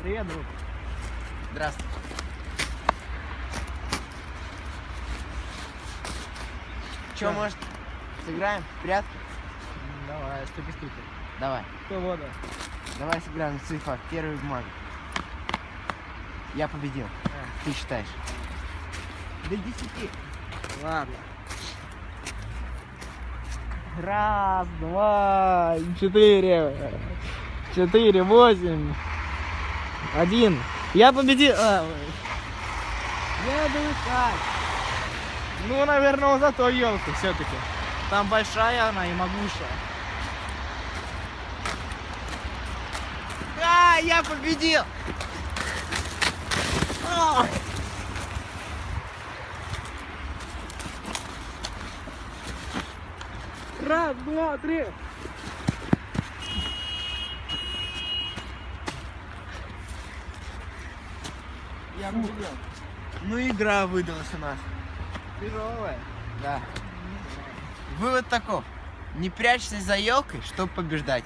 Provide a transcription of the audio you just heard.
Привет, друг. Здравствуй. Че, Да. может, сыграем в прятки? Давай, ступи-ступи. Давай. Кто вода? Давай сыграем в цифрах. Первую бумагу. Я победил. Ты считаешь? До 10. Ладно. Раз, два, 4, 4, 8, 1. Я победил. Я дышать. Ну, наверное, за то елку все-таки. Там большая она и могучая. Я победил! А! Раз, два, три. Я победил. Ну, игра выдалась у нас. Тяжелая. Да. Вывод таков. Не прячься за елкой, чтобы побеждать.